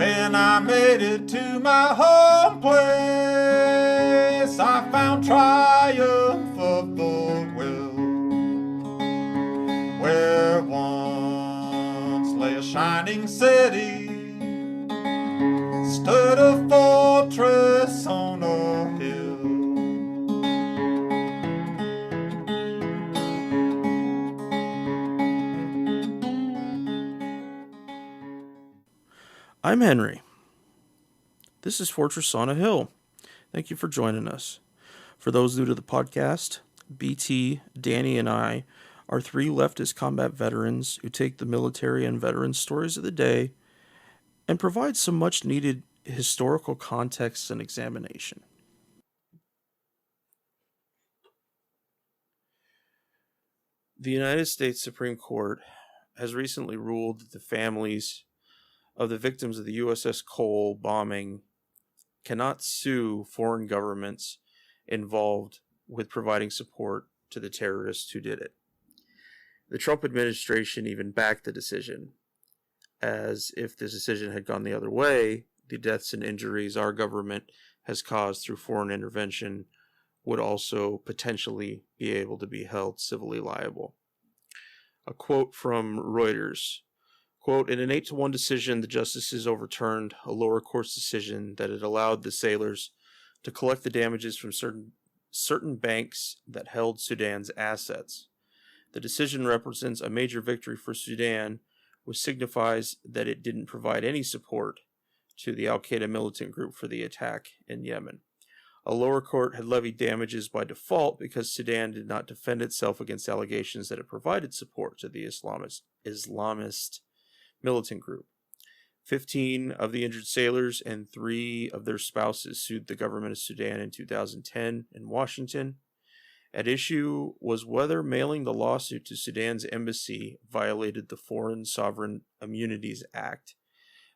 When I made it to my home place, I found triumph of the will. Where once lay a shining city, stood a fortress on a hill. I'm Henry. This is Fortress on a Hill. Thank you for joining us. For those new to the podcast, BT, Danny, and I are three leftist combat veterans who take the military and veteran stories of the day and provide some much needed historical context and examination. The United States Supreme Court has recently ruled that the families of the victims of the USS Cole bombing cannot sue foreign governments involved with providing support to the terrorists who did it. The Trump administration even backed the decision, as if the decision had gone the other way, the deaths and injuries our government has caused through foreign intervention would also potentially be able to be held civilly liable. A quote from Reuters. Quote, in an 8-1 decision, the justices overturned a lower court's decision that had allowed the sailors to collect the damages from certain banks that held Sudan's assets. The decision represents a major victory for Sudan, which signifies that it didn't provide any support to the al-Qaeda militant group for the attack in Yemen. A lower court had levied damages by default because Sudan did not defend itself against allegations that it provided support to the Islamist militant group. 15 of the injured sailors and 3 of their spouses sued the government of Sudan in 2010 in Washington. At issue was whether mailing the lawsuit to Sudan's embassy violated the Foreign Sovereign Immunities Act,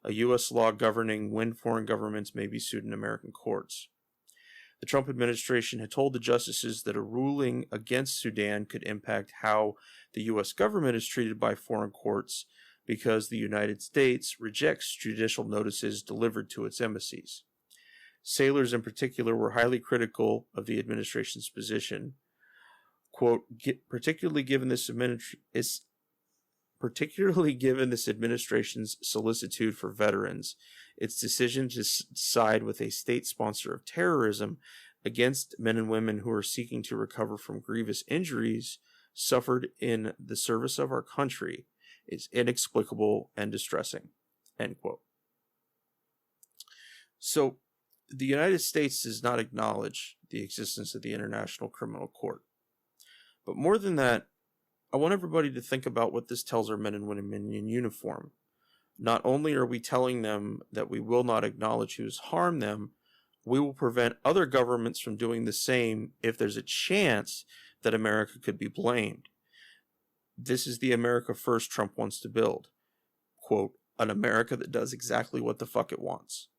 a U.S. law governing when foreign governments may be sued in American courts. The Trump administration had told the justices that a ruling against Sudan could impact how the U.S. government is treated by foreign courts because the United States rejects judicial notices delivered to its embassies. Sailors in particular were highly critical of the administration's position. Quote, particularly given this administration's solicitude for veterans, its decision to side with a state sponsor of terrorism against men and women who are seeking to recover from grievous injuries suffered in the service of our country is inexplicable and distressing. End quote. So, the United States does not acknowledge the existence of the International Criminal Court. But more than that, I want everybody to think about what this tells our men and women in uniform. Not only are we telling them that we will not acknowledge who has harmed them, we will prevent other governments from doing the same if there's a chance that America could be blamed. This is the America First Trump wants to build. Quote, an America that does exactly what the fuck it wants.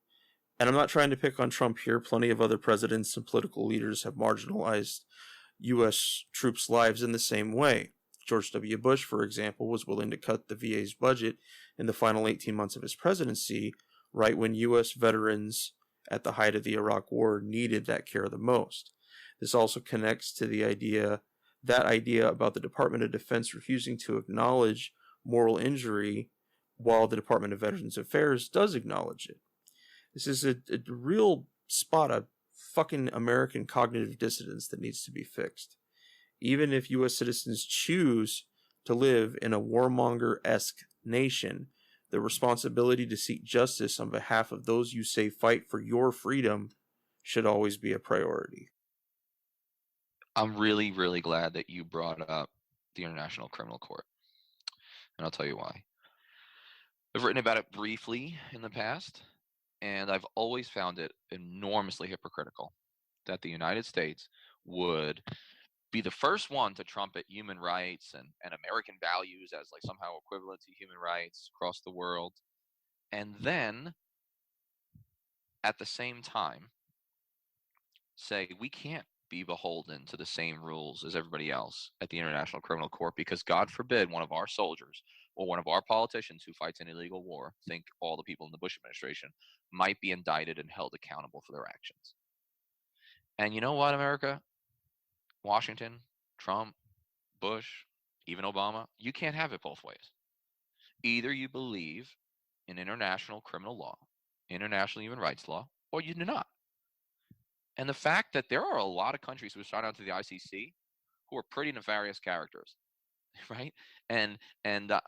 And I'm not trying to pick on Trump here. Plenty of other presidents and political leaders have marginalized U.S. troops' lives in the same way. George W. Bush, for example, was willing to cut the VA's budget in the final 18 months of his presidency, right when U.S. veterans at the height of the Iraq War needed that care the most. This also connects to the idea about the Department of Defense refusing to acknowledge moral injury while the Department of Veterans Affairs does acknowledge it. This is a real spot of fucking American cognitive dissonance that needs to be fixed. Even if U.S. citizens choose to live in a warmonger-esque nation, the responsibility to seek justice on behalf of those you say fight for your freedom should always be a priority. I'm really, really glad that you brought up the International Criminal Court. And I'll tell you why. I've written about it briefly in the past, and I've always found it enormously hypocritical that the United States would be the first one to trumpet human rights and American values as like somehow equivalent to human rights across the world. And then at the same time say we can't be beholden to the same rules as everybody else at the International Criminal Court because God forbid one of our soldiers or one of our politicians who fights an illegal war think all the people in the Bush administration might be indicted and held accountable for their actions. And you know what, America? Washington, Trump, Bush, even Obama, you can't have it both ways. Either you believe in international criminal law, international human rights law, or you do not. And the fact that there are a lot of countries who signed on to the ICC who are pretty nefarious characters, right? And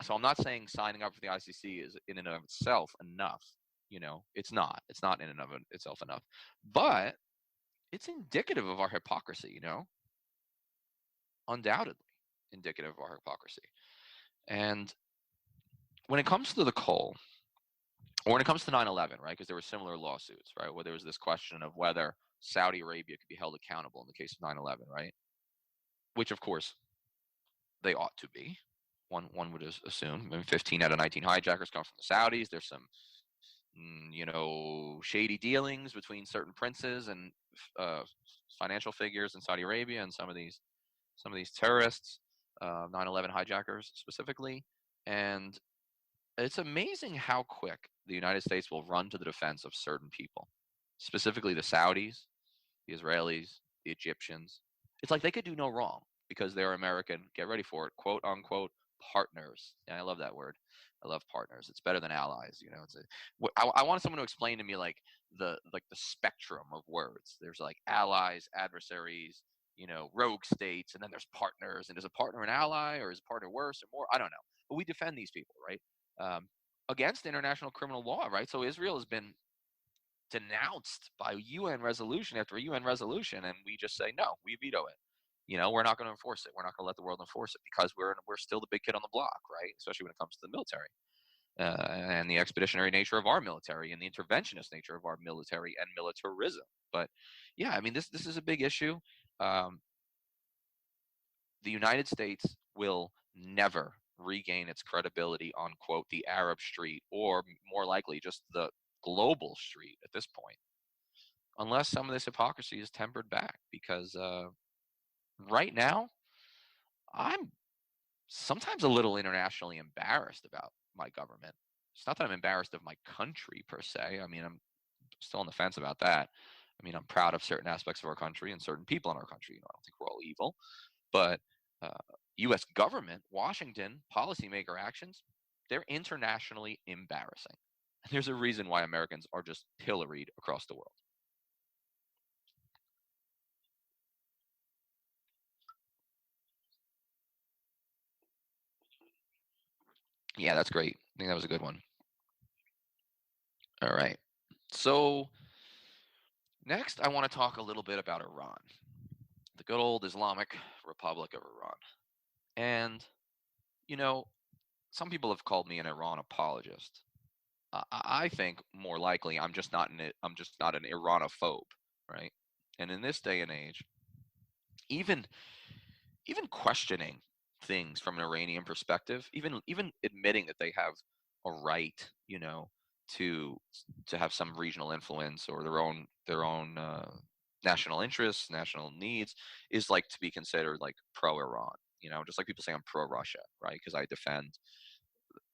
so I'm not saying signing up for the ICC is in and of itself enough. It's not. It's not in and of itself enough. But it's indicative of our hypocrisy. Undoubtedly indicative of our hypocrisy. And when it comes to the coal, or when it comes to 9/11, right? Because there were similar lawsuits, right? Where there was this question of whether Saudi Arabia could be held accountable in the case of 9/11, right? Which, of course, they ought to be. One would assume. 15 out of 19 hijackers come from the Saudis. There's some, shady dealings between certain princes and financial figures in Saudi Arabia and some of these terrorists, 9/11 hijackers specifically. And it's amazing how quick the United States will run to the defense of certain people, specifically the Saudis, the Israelis, the Egyptians. It's like they could do no wrong because they're American, get ready for it, quote unquote, partners. And I love that word. I love partners. It's better than allies. I wanted someone to explain to me the spectrum of words. There's like allies, adversaries, rogue states, and then there's partners. And is a partner an ally, or is a partner worse or more? I don't know. But we defend these people, right? Against international criminal law, right? So Israel has been denounced by UN resolution after UN resolution, and we just say no, we veto it. We're not going to enforce it. We're not going to let the world enforce it because we're still the big kid on the block, right? Especially when it comes to the military and the expeditionary nature of our military and the interventionist nature of our military and militarism. But yeah, I mean, this is a big issue. The United States will never regain its credibility on, quote, the Arab street, or more likely just the global street at this point, unless some of this hypocrisy is tempered back. Because right now, I'm sometimes a little internationally embarrassed about my government. It's not that I'm embarrassed of my country per se. I mean, I'm still on the fence about that. I mean, I'm proud of certain aspects of our country and certain people in our country. I don't think we're all evil, but U.S. government, Washington, policymaker actions, they're internationally embarrassing. And there's a reason why Americans are just pilloried across the world. Yeah, that's great. I think that was a good one. All right. So next, I want to talk a little bit about Iran, the good old Islamic Republic of Iran. And, some people have called me an Iran apologist. I think more likely I'm just not an Iranophobe, right? And in this day and age, even questioning things from an Iranian perspective, even admitting that they have a right, to have some regional influence or their own national interests, national needs, is like to be considered like pro-Iran. Just like people say I'm pro-Russia, right? Because I defend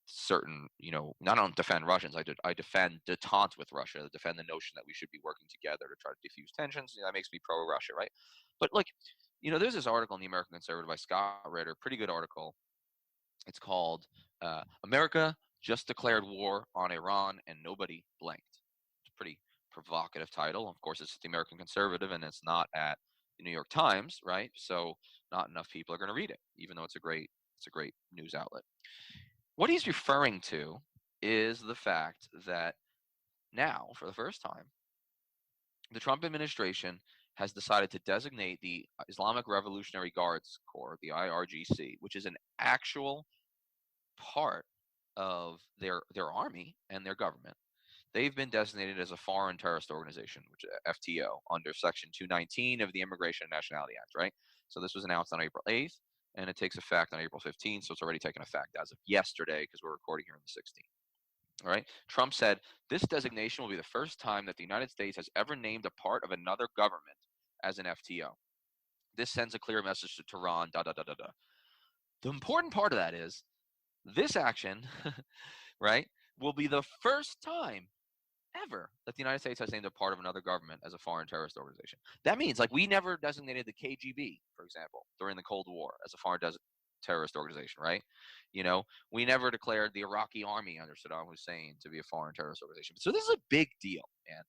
certain, I don't defend Russians. I defend détente with Russia. I defend the notion that we should be working together to try to diffuse tensions. That makes me pro-Russia, right? But there's this article in the American Conservative by Scott Ritter, pretty good article. It's called "America Just Declared War on Iran and Nobody Blinked." It's a pretty provocative title. Of course, it's at the American Conservative, and it's not at the New York Times, right? So not enough people are going to read it, even though it's a great news outlet. What he's referring to is the fact that now, for the first time, the Trump administration has decided to designate the Islamic Revolutionary Guards Corps, the IRGC, which is an actual part of their army and their government. They've been designated as a foreign terrorist organization, which FTO, under Section 219 of the Immigration and Nationality Act, right? So this was announced on April 8th, and it takes effect on April 15th, so it's already taken effect as of yesterday because we're recording here on the 16th. All right. Trump said this designation will be the first time that the United States has ever named a part of another government as an FTO. This sends a clear message to Tehran. The important part of that is This action, right, will be the first time ever that the United States has named a part of another government as a foreign terrorist organization. That means, like, we never designated the KGB, for example, during the Cold War as a foreign terrorist organization, right? You know, we never declared the Iraqi army under Saddam Hussein to be a foreign terrorist organization. So this is a big deal, man.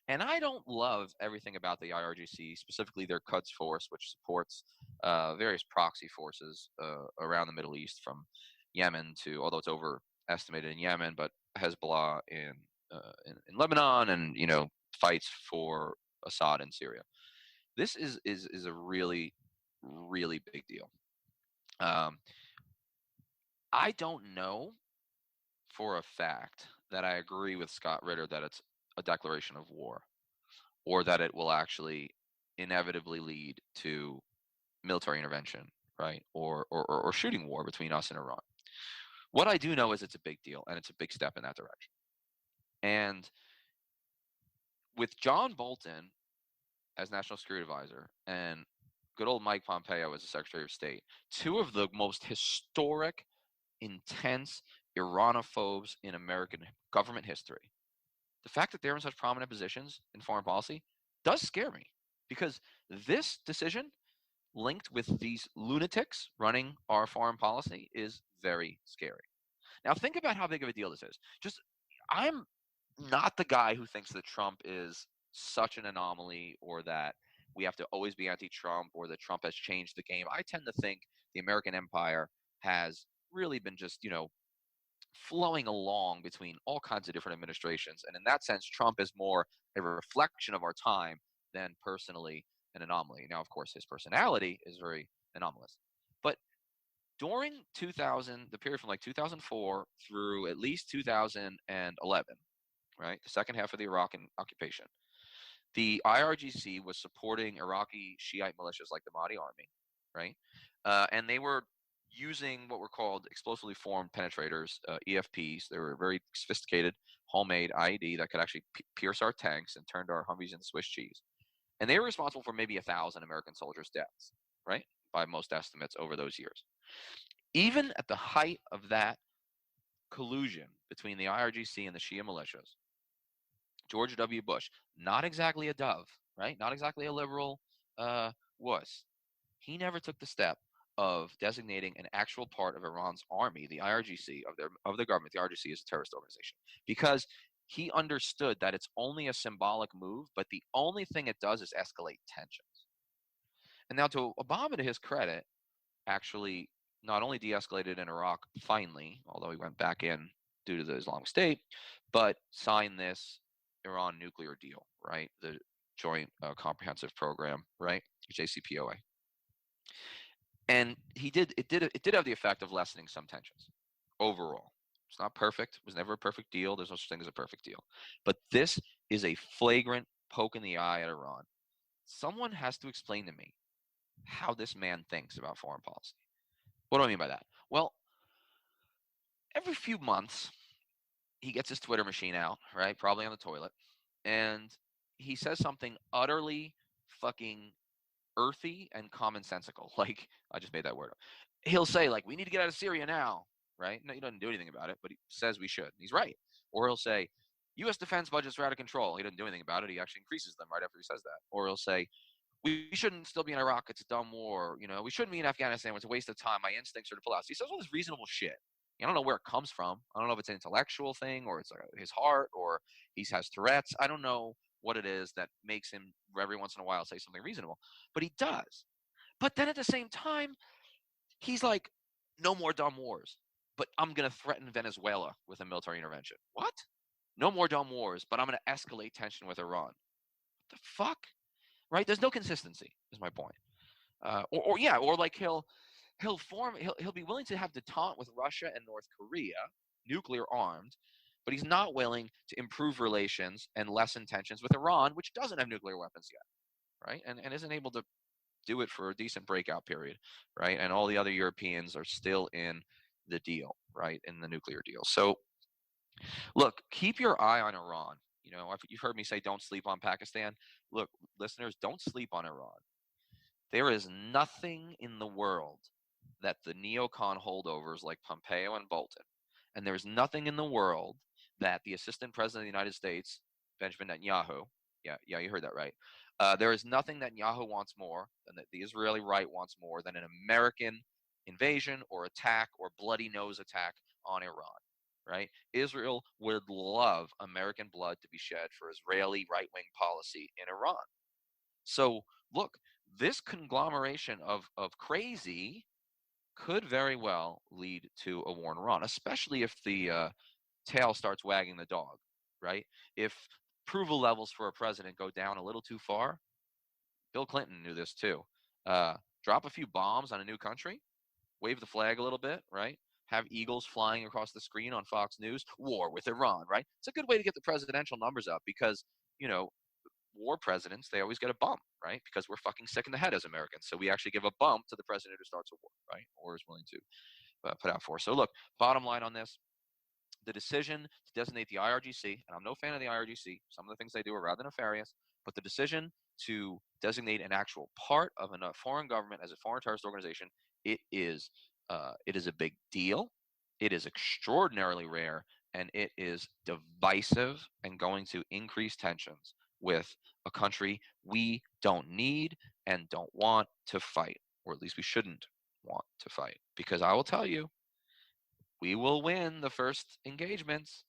And I don't love everything about the IRGC, specifically their Quds Force, which supports various proxy forces around the Middle East, from Yemen to, although it's overestimated in Yemen, but Hezbollah in Lebanon, and fights for Assad in Syria. This is a really, really big deal. I don't know for a fact that I agree with Scott Ritter that it's a declaration of war, or that it will actually inevitably lead to military intervention, right? Or shooting war between us and Iran. What I do know is it's a big deal, and it's a big step in that direction. And with John Bolton as National Security Advisor and good old Mike Pompeo as the Secretary of State, two of the most historic, intense Iranophobes in American government history, the fact that they're in such prominent positions in foreign policy does scare me, because this decision linked with these lunatics running our foreign policy is very scary. Now, think about how big of a deal this is. I'm not the guy who thinks that Trump is such an anomaly, or that we have to always be anti-Trump, or that Trump has changed the game. I tend to think the American empire has really been just, flowing along between all kinds of different administrations. And in that sense, Trump is more a reflection of our time than personally an anomaly. Now, of course, his personality is very anomalous. But during the period from like 2004 through at least 2011, right, the second half of the Iraqi occupation, the IRGC was supporting Iraqi Shiite militias like the Mahdi Army, right? And they were using what were called explosively formed penetrators, EFPs. They were very sophisticated, homemade IED that could actually pierce our tanks and turned our Humvees into Swiss cheese. And they were responsible for maybe 1,000 American soldiers' deaths, right, by most estimates over those years. Even at the height of that collusion between the IRGC and the Shia militias, George W. Bush, not exactly a dove, right, not exactly a liberal wuss, he never took the step of designating an actual part of Iran's army, the IRGC, of the government, the IRGC, as a terrorist organization, because he understood that it's only a symbolic move, but the only thing it does is escalate tensions. And now, to Obama, to his credit, actually not only de-escalated in Iraq finally, although he went back in due to the Islamic State, but signed this Iran nuclear deal, right? The Joint Comprehensive Program, right? JCPOA. And it did have the effect of lessening some tensions overall. It's not perfect. It was never a perfect deal. There's no such thing as a perfect deal. But this is a flagrant poke in the eye at Iran. Someone has to explain to me how this man thinks about foreign policy. What do I mean by that? Well, every few months, he gets his Twitter machine out, right? Probably on the toilet. And he says something utterly fucking earthy and commonsensical. Like, I just made that word up. He'll say, like, we need to get out of Syria now, right? No, he doesn't do anything about it, but he says we should. He's right. Or he'll say, U.S. defense budgets are out of control. He doesn't do anything about it. He actually increases them right after he says that. Or he'll say, we shouldn't still be in Iraq. It's a dumb war. We shouldn't be in Afghanistan. It's a waste of time. My instincts are to pull out. So he says all this reasonable shit. I don't know where it comes from. I don't know if it's an intellectual thing, or it's his heart, or he has Tourette's. I don't know what it is that makes him every once in a while say something reasonable, but he does. But then at the same time, he's like, no more dumb wars, but I'm going to threaten Venezuela with a military intervention. What? No more dumb wars, but I'm going to escalate tension with Iran. What the fuck? Right? There's no consistency, is my point. Or like he'll be willing to have detente with Russia and North Korea, nuclear armed, but he's not willing to improve relations and lessen tensions with Iran, which doesn't have nuclear weapons yet, right? And isn't able to do it for a decent breakout period, right? And all the other Europeans are still in the deal, right? In the nuclear deal. So, look, keep your eye on Iran. You've heard me say don't sleep on Pakistan. Look, listeners, don't sleep on Iran. There is nothing in the world that the neocon holdovers like Pompeo and Bolton, and there's nothing in the world that the Assistant President of the United States, Benjamin Netanyahu, yeah, you heard that right. There is nothing that Netanyahu wants more than that the Israeli right wants more than an American invasion or attack or bloody nose attack on Iran. Right? Israel would love American blood to be shed for Israeli right-wing policy in Iran. So look, this conglomeration of crazy could very well lead to a war in Iran, especially if the tail starts wagging the dog, right? If approval levels for a president go down a little too far, Bill Clinton knew this too. Drop a few bombs on a new country, wave the flag a little bit, right? Have eagles flying across the screen on Fox News, war with Iran, right? It's a good way to get the presidential numbers up because, you know, war presidents, they always get a bump, right? Because we're fucking sick in the head as Americans. So we actually give a bump to the president who starts a war, right? Or is willing to put out force. So look, bottom line on this, the decision to designate the IRGC, and I'm no fan of the IRGC, some of the things they do are rather nefarious, but the decision to designate an actual part of a foreign government as a foreign terrorist organization, it is a big deal. It is extraordinarily rare, and it is divisive and going to increase tensions with a country we don't need and don't want to fight, or at least we shouldn't want to fight. Because I will tell you, we will win the first engagements,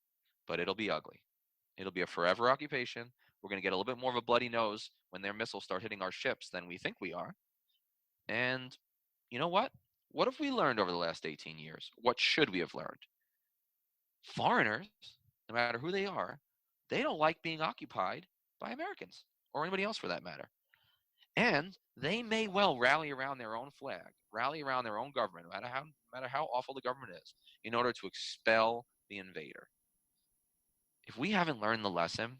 but it'll be ugly. It'll be a forever occupation. We're going to get a little bit more of a bloody nose when their missiles start hitting our ships than we think we are. And you know what? What have we learned over the last 18 years? What should we have learned? Foreigners, no matter who they don't like being occupied by Americans or anybody else for that matter. And they may well rally around their own flag, rally around their own government, no matter how awful the government is, in order to expel the invader. If we haven't learned the lesson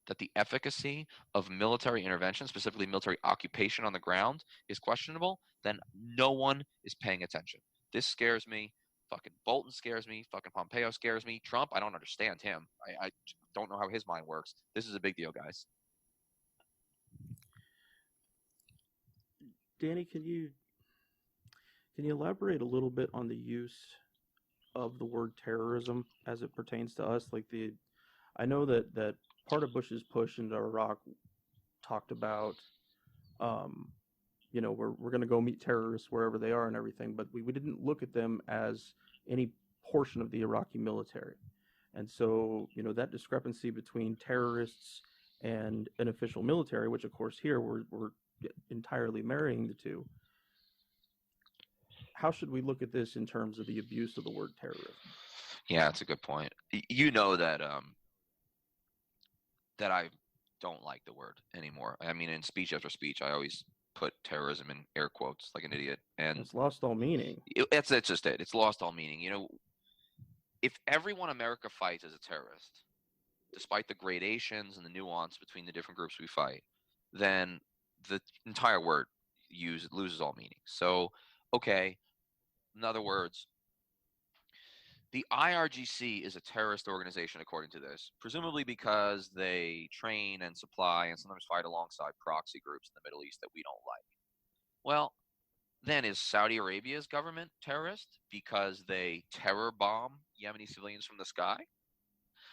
that the efficacy of military intervention, specifically military occupation on the ground, is questionable, then no one is paying attention. This scares me. Fucking Bolton scares me. Fucking Pompeo scares me. Trump, I don't understand him. I don't know how his mind works. This is a big deal, guys. Danny, can you elaborate a little bit on the use of the word terrorism as it pertains to us? I know that part of Bush's push into Iraq talked about, we're going to go meet terrorists wherever they are and everything, but we didn't look at them as any portion of the Iraqi military. And so, that discrepancy between terrorists and an official military, which of course here we're entirely marrying the two. How should we look at this in terms of the abuse of the word terrorism? Yeah, that's a good point. You know that that I don't like the word anymore. I mean, in speech after speech, I always put terrorism in air quotes like an idiot, and it's lost all meaning. That's just it. It's lost all meaning. If everyone America fights is a terrorist, despite the gradations and the nuance between the different groups we fight, then the entire word loses all meaning. So, okay, in other words, the IRGC is a terrorist organization according to this, presumably because they train and supply and sometimes fight alongside proxy groups in the Middle East that we don't like. Well, then is Saudi Arabia's government terrorist because they terror bomb Yemeni civilians from the sky?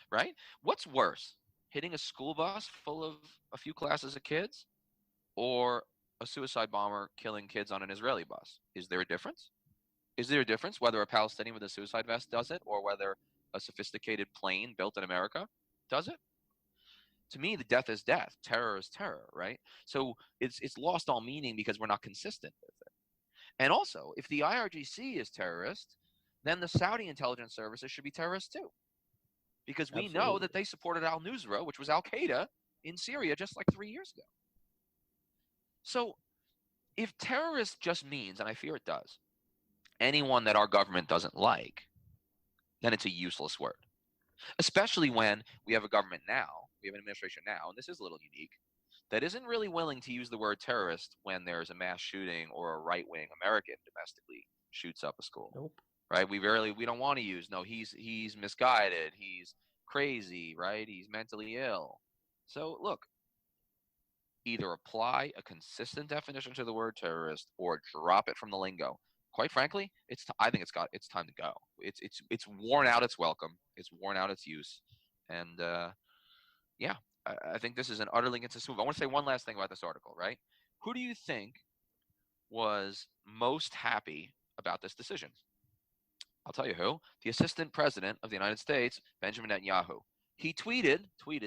Right? What's worse, hitting a school bus full of a few classes of kids or a suicide bomber killing kids on an Israeli bus? Is there a difference? Is there a difference whether a Palestinian with a suicide vest does it or whether a sophisticated plane built in America does it? To me, the death is death. Terror is terror, right? So it's lost all meaning because we're not consistent with it. And also, if the IRGC is terrorist, then the Saudi intelligence services should be terrorists too. Because we know that they supported al-Nusra, which was al-Qaeda, in Syria just like 3 years ago. So if terrorist just means, and I fear it does, anyone that our government doesn't like, then it's a useless word. Especially when we have a government now, we have an administration now, and this is a little unique, that isn't really willing to use the word terrorist when there's a mass shooting or a right-wing American domestically shoots up a school. Nope. Right? We don't want to use, no, he's misguided, he's crazy, right? He's mentally ill. So look, either apply a consistent definition to the word terrorist or drop it from the lingo. quite frankly, I think it's time to go. It's worn out its welcome. It's worn out its use, and yeah, I think this is an utterly inconsistent move. I want to say one last thing about this article. Right? Who do you think was most happy about this decision? I'll tell you who. The Assistant President of the United States, Benjamin Netanyahu. He tweeted,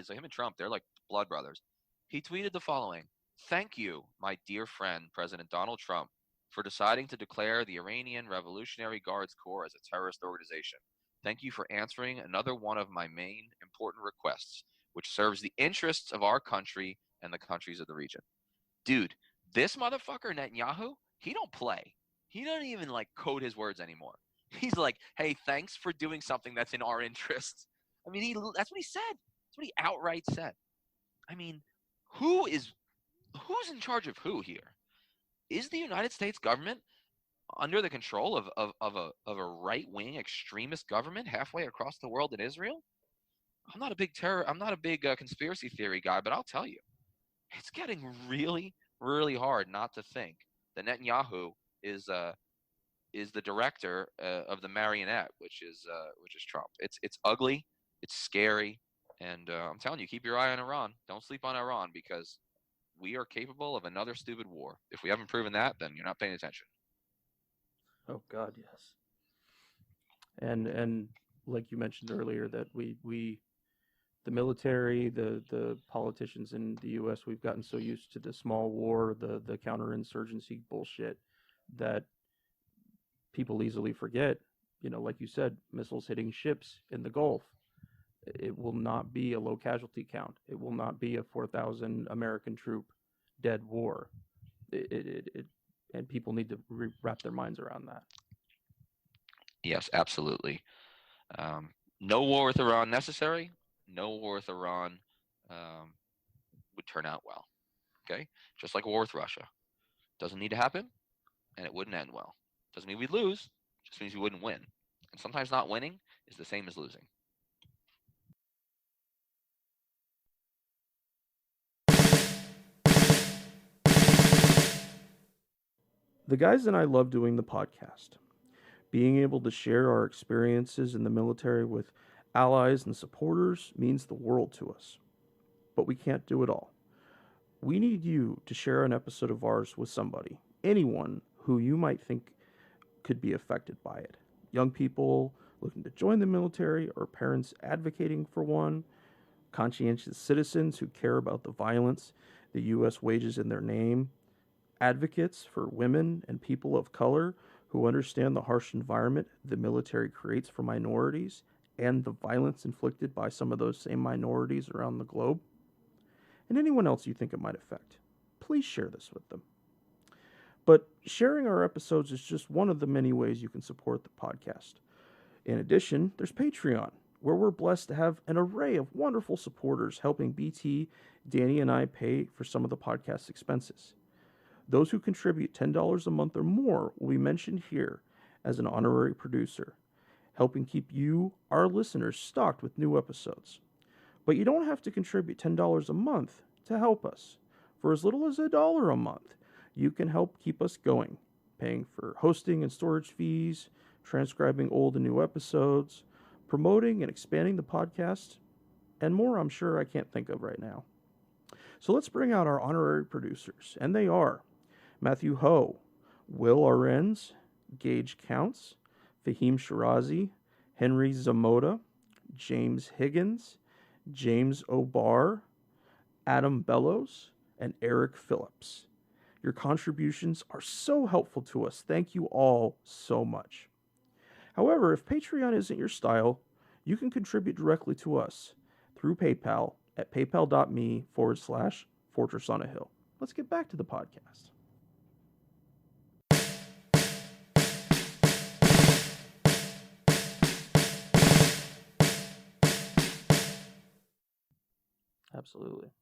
so him and Trump, they're like blood brothers. He tweeted the following: "Thank you, my dear friend, President Donald Trump, for deciding to declare the Iranian Revolutionary Guards Corps as a terrorist organization. Thank you for answering another one of my main important requests, which serves the interests of our country and the countries of the region." Dude, this motherfucker Netanyahu, he don't play. He doesn't even like code his words anymore. He's like, "Hey, thanks for doing something that's in our interests." I mean, that's what he said. That's what he outright said. I mean, who's in charge of who here? Is the United States government under the control of a right-wing extremist government halfway across the world in Israel? I'm not a big conspiracy theory guy, but I'll tell you, it's getting really, really hard not to think that Netanyahu is the director of the marionette, which is Trump. It's ugly, it's scary, and I'm telling you, keep your eye on Iran. Don't sleep on Iran, because we are capable of another stupid war. If we haven't proven that, then you're not paying attention. Oh God, yes. And like you mentioned earlier, that we the military, the politicians in the U.S., we've gotten so used to the small war, the counterinsurgency bullshit, that people easily forget. Like you said, missiles hitting ships in the Gulf. It will not be a low casualty count. It will not be a 4,000 American troop dead war. And people need to wrap their minds around that. Yes, absolutely. No war with Iran necessary. No war with Iran would turn out well. Okay, just like a war with Russia, doesn't need to happen, and it wouldn't end well. Doesn't mean we'd lose. Just means we wouldn't win. And sometimes not winning is the same as losing. The guys and I love doing the podcast. Being able to share our experiences in the military with allies and supporters means the world to us. But we can't do it all. We need you to share an episode of ours with somebody, anyone who you might think could be affected by it. Young people looking to join the military, or parents advocating for one, conscientious citizens who care about the violence the U.S. wages in their name, advocates for women and people of color who understand the harsh environment the military creates for minorities and the violence inflicted by some of those same minorities around the globe, and anyone else you think it might affect. Please share this with them. But sharing our episodes is just one of the many ways you can support the podcast. In addition, there's Patreon, where we're blessed to have an array of wonderful supporters helping BT, Danny, and I pay for some of the podcast's expenses. Those who contribute $10 a month or more will be mentioned here as an honorary producer, helping keep you, our listeners, stocked with new episodes. But you don't have to contribute $10 a month to help us. For as little as $1 a month, you can help keep us going, paying for hosting and storage fees, transcribing old and new episodes, promoting and expanding the podcast, and more I'm sure I can't think of right now. So let's bring out our honorary producers, and they are Matthew Ho, Will Arens, Gage Counts, Fahim Shirazi, Henry Zamoda, James Higgins, James O'Barr, Adam Bellows, and Eric Phillips. Your contributions are so helpful to us. Thank you all so much. However, if Patreon isn't your style, you can contribute directly to us through PayPal at paypal.me/Fortress on a Hill. Let's get back to the podcast. Absolutely.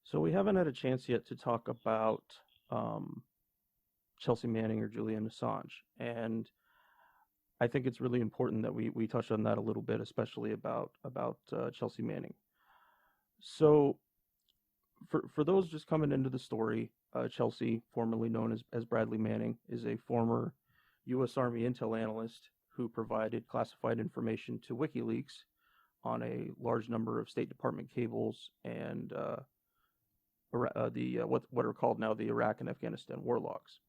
So we haven't had a chance yet to talk about Chelsea Manning or Julian Assange, and I think it's really important that we touch on that a little bit, especially about Chelsea Manning. So for those just coming into the story, Chelsea, formerly known as Bradley Manning, is a former U.S. Army intel analyst who provided classified information to WikiLeaks on a large number of State Department cables and what are called now the Iraq and Afghanistan war logs.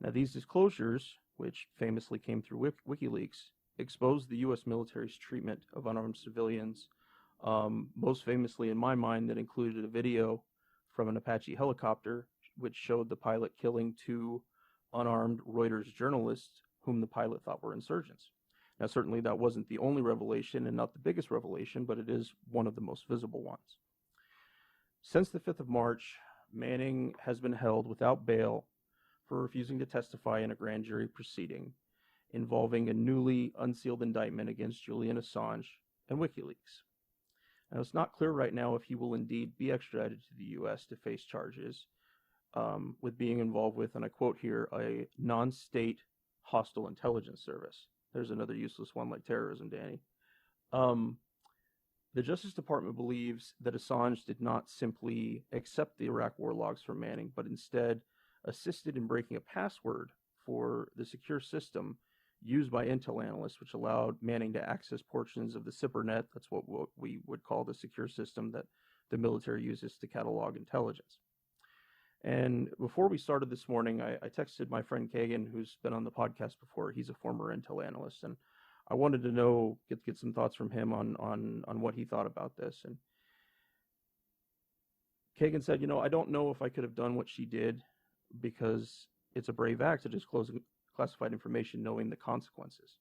Now, these disclosures, which famously came through WikiLeaks, exposed the U.S. military's treatment of unarmed civilians. Most famously, in my mind, that included a video from an Apache helicopter, which showed the pilot killing two unarmed Reuters journalists whom the pilot thought were insurgents. Now, certainly that wasn't the only revelation and not the biggest revelation, but it is one of the most visible ones. Since the 5th of March, Manning has been held without bail for refusing to testify in a grand jury proceeding involving a newly unsealed indictment against Julian Assange and WikiLeaks. Now, it's not clear right now if he will indeed be extradited to the U.S. to face charges with being involved with, and I quote here, a non-state hostile intelligence service. There's another useless one like terrorism, Danny. The Justice Department believes that Assange did not simply accept the Iraq war logs from Manning, but instead assisted in breaking a password for the secure system used by intel analysts, which allowed Manning to access portions of the SIPRNet. That's what we would call the secure system that the military uses to catalog intelligence. And before we started this morning, I texted my friend Kagan, who's been on the podcast before. He's a former intel analyst, and I wanted to know, get some thoughts from him on what he thought about this. And Kagan said, I don't know if I could have done what she did because it's a brave act to disclose classified information knowing the consequences.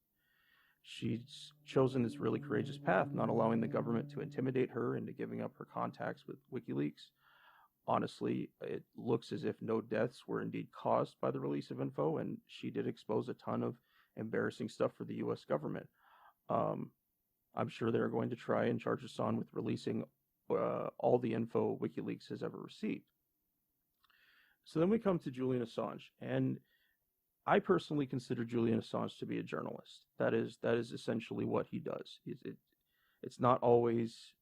She's chosen this really courageous path, not allowing the government to intimidate her into giving up her contacts with WikiLeaks. Honestly, it looks as if no deaths were indeed caused by the release of info, and she did expose a ton of embarrassing stuff for the U.S. government. I'm sure they're going to try and charge Assange with releasing all the info WikiLeaks has ever received. So then we come to Julian Assange, and I personally consider Julian Assange to be a journalist. That is essentially what he does. It's not always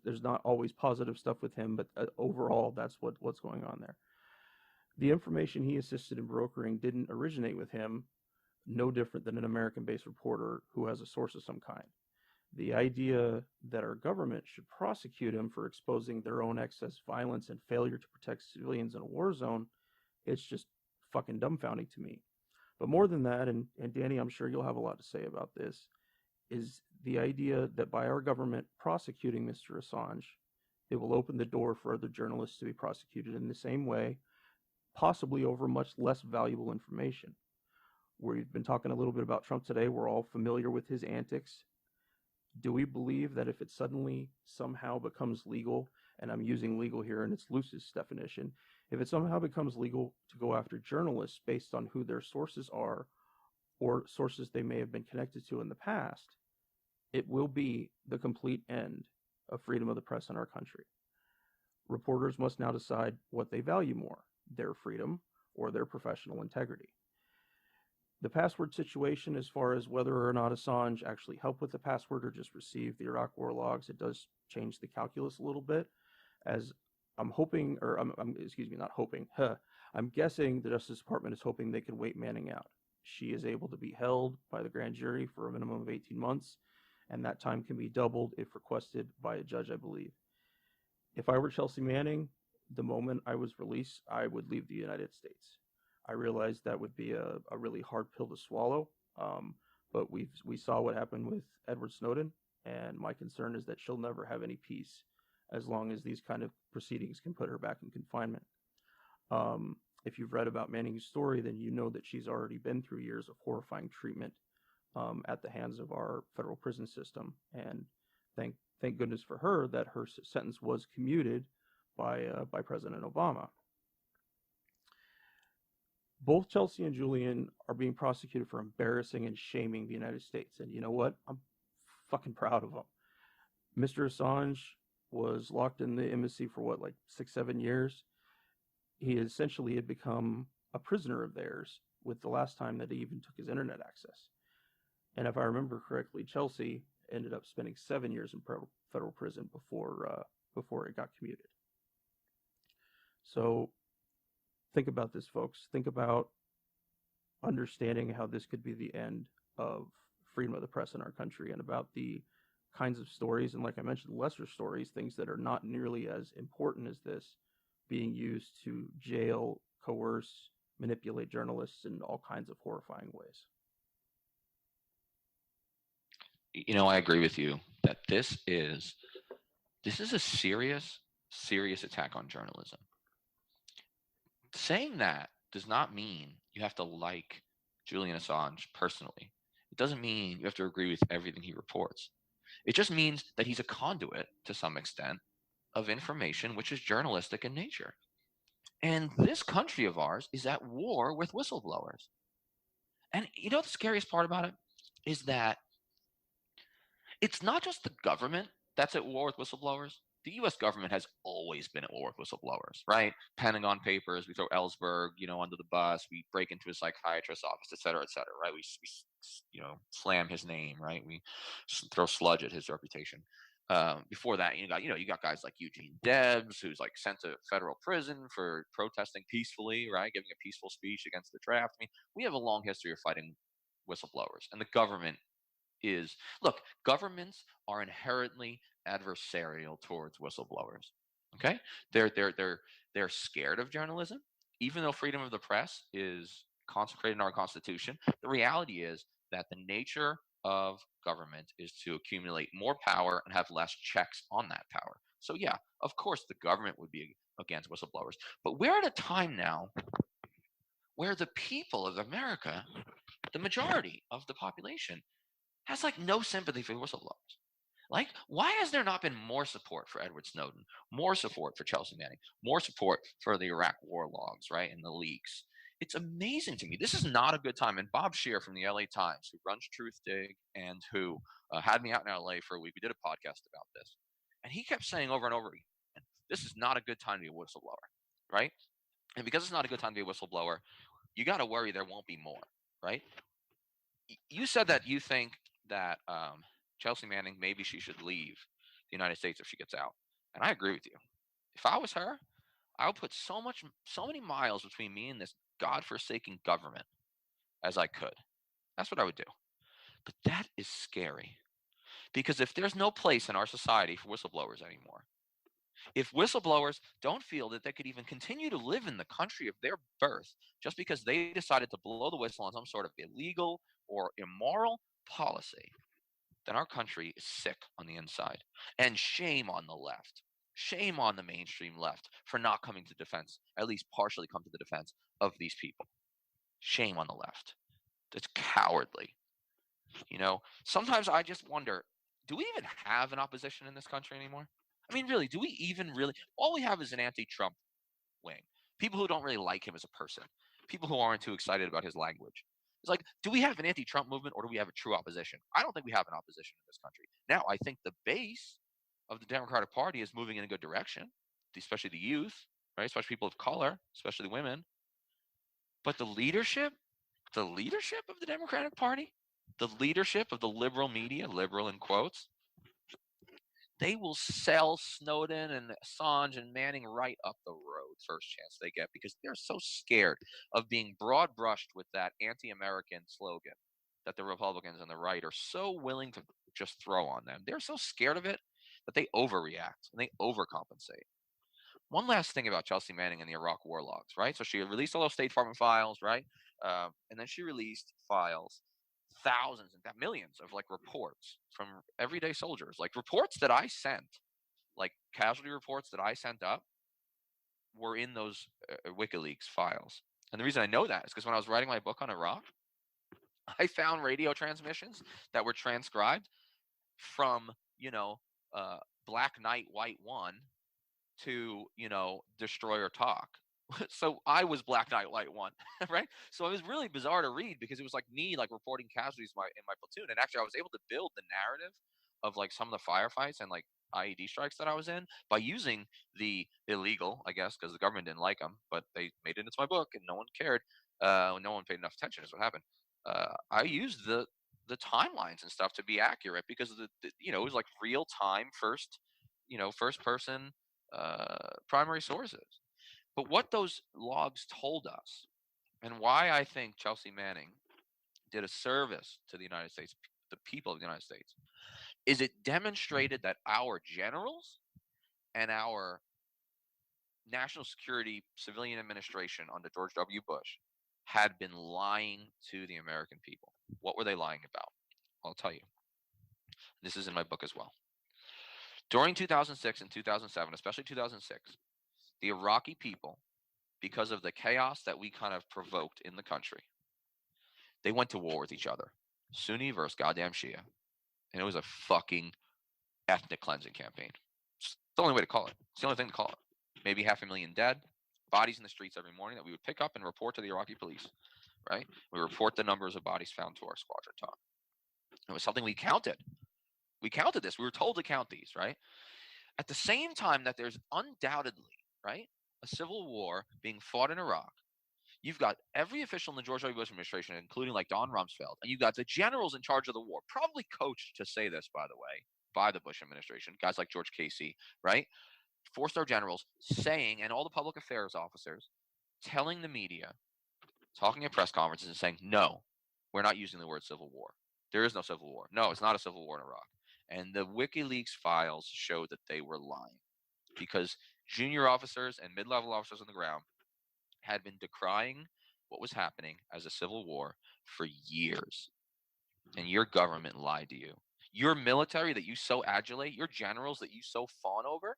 there's not always positive stuff with him, but overall that's what's going on there. The information he assisted in brokering didn't originate with him, no different than an American-based reporter who has a source of some kind. The idea that our government should prosecute him for exposing their own excess violence and failure to protect civilians in a war zone, it's just fucking dumbfounding to me. But more than that, and Danny, I'm sure you'll have a lot to say about this, is the idea that by our government prosecuting Mr. Assange, it will open the door for other journalists to be prosecuted in the same way, possibly over much less valuable information. We've been talking a little bit about Trump today. We're all familiar with his antics. Do we believe that if it suddenly somehow becomes legal, and I'm using legal here in its loosest definition, if it somehow becomes legal to go after journalists based on who their sources are or sources they may have been connected to in the past, it will be the complete end of freedom of the press in our country. Reporters must now decide what they value more, their freedom or their professional integrity. The password situation, as far as whether or not Assange actually helped with the password or just received the Iraq war logs, it does change the calculus a little bit, as I'm hoping, or not hoping, I'm guessing the Justice Department is hoping they can wait Manning out. She is able to be held by the grand jury for a minimum of 18 months, and that time can be doubled if requested by a judge, I believe. If I were Chelsea Manning, the moment I was released, I would leave the United States. I realized that would be a really hard pill to swallow, but we saw what happened with Edward Snowden, and my concern is that she'll never have any peace as long as these kind of proceedings can put her back in confinement. If you've read about Manning's story, then you know that she's already been through years of horrifying treatment at the hands of our federal prison system, and thank goodness for her that her sentence was commuted by President Obama. Both Chelsea and Julian are being prosecuted for embarrassing and shaming the United States. And you know what? I'm fucking proud of them. Mr. Assange was locked in the embassy for 6-7 years. He essentially had become a prisoner of theirs with the last time that he even took his internet access. And if I remember correctly, Chelsea ended up spending 7 years in federal prison before it got commuted. So Think about this, folks. Think about understanding how this could be the end of freedom of the press in our country, and about the kinds of stories, and like I mentioned, lesser stories, things that are not nearly as important as this, being used to jail, coerce, manipulate journalists in all kinds of horrifying ways. I agree with you that this is a serious attack on journalism. Saying that does not mean you have to like Julian Assange personally. It doesn't mean you have to agree with everything he reports. It just means that he's a conduit to some extent of information which is journalistic in nature. And this country of ours is at war with whistleblowers. And the scariest part about it is that it's not just the government that's at war with whistleblowers. The U.S. government has always been at war with whistleblowers, right? Pentagon Papers, we throw Ellsberg, under the bus. We break into a psychiatrist's office, et cetera, right? We slam his name, right? We throw sludge at his reputation. Before that, you got guys like Eugene Debs, who's like sent to federal prison for protesting peacefully, right? Giving a peaceful speech against the draft. I mean, we have a long history of fighting whistleblowers, and the government is look, governments are inherently adversarial towards whistleblowers. Okay, they're scared of journalism, even though freedom of the press is consecrated in our Constitution. The reality is that the nature of government is to accumulate more power and have less checks on that power. So yeah, of course the government would be against whistleblowers, but we're at a time now where the people of America, the majority of the population, has like no sympathy for whistleblowers. Like, why has there not been more support for Edward Snowden, more support for Chelsea Manning, more support for the Iraq war logs, right, and the leaks? It's amazing to me. This is not a good time. And Bob Shear from the LA Times, who runs Truthdig and who had me out in LA for a week, we did a podcast about this. And he kept saying over and over again, this is not a good time to be a whistleblower, right? And because it's not a good time to be a whistleblower, you got to worry there won't be more, right? You said that you think that Chelsea Manning, maybe she should leave the United States if she gets out. And I agree with you. If I was her, I would put so many miles between me and this godforsaken government as I could. That's what I would do. But that is scary. Because if there's no place in our society for whistleblowers anymore, if whistleblowers don't feel that they could even continue to live in the country of their birth just because they decided to blow the whistle on some sort of illegal or immoral policy, then our country is sick on the inside. And shame on the left. Shame on the mainstream left for not coming to defense, at least partially come to the defense of these people. Shame on the left. It's cowardly. Sometimes I just wonder, do we even have an opposition in this country anymore? I mean, really, do we even really? All we have is an anti-Trump wing. People who don't really like him as a person. People who aren't too excited about his language. It's like, do we have an anti-Trump movement or do we have a true opposition? I don't think we have an opposition in this country. Now, I think the base of the Democratic Party is moving in a good direction, especially the youth, right? Especially people of color, especially women. But the leadership of the Democratic Party, the leadership of the liberal media, liberal in quotes, they will sell Snowden and Assange and Manning right up the road first chance they get, because they're so scared of being broad brushed with that anti-American slogan that the Republicans and the right are so willing to just throw on them. They're so scared of it that they overreact and they overcompensate. One last thing about Chelsea Manning and the Iraq war logs, right? So she released all those State Department files, right? And then she released files, thousands and millions of like reports from everyday soldiers, like reports that I sent, like casualty reports that I sent up, were in those WikiLeaks files. And the reason I know that is because when I was writing my book on Iraq, I found radio transmissions that were transcribed from Black Knight White One to Destroyer Talk. So I was Black Knight White One, right? So it was really bizarre to read because it was like me like reporting casualties in my platoon, and actually I was able to build the narrative of like some of the firefights and like IED strikes that I was in by using the illegal, I guess, because the government didn't like them, but they made it into my book and no one cared. No one paid enough attention is what happened. I used the timelines and stuff to be accurate because of it was like real time first person primary sources. But what those logs told us, and why I think Chelsea Manning did a service to the United States, the people of the United States, is it demonstrated that our generals and our national security civilian administration under George W. Bush had been lying to the American people. What were they lying about? I'll tell you. This is in my book as well. During 2006 and 2007, especially 2006, the Iraqi people, because of the chaos that we kind of provoked in the country, they went to war with each other. Sunni versus goddamn Shia. And it was a fucking ethnic cleansing campaign. It's the only way to call it. It's the only thing to call it. Maybe 500,000 dead, bodies in the streets every morning that we would pick up and report to the Iraqi police, right? We report the numbers of bodies found to our squadron talk. It was something we counted. We counted this. We were told to count these, right? At the same time that there's undoubtedly, right, a civil war being fought in Iraq, you've got every official in the George W. Bush administration, including like Don Rumsfeld, and you've got the generals in charge of the war, probably coached to say this, by the way, by the Bush administration, guys like George Casey, right? Four-star generals saying, and all the public affairs officers telling the media, talking at press conferences and saying, no, we're not using the word civil war. There is no civil war. No, it's not a civil war in Iraq. And the WikiLeaks files showed that they were lying because junior officers and mid-level officers on the ground had been decrying what was happening as a civil war for years. And your government lied to you. Your military that you so adulate, your generals that you so fawn over,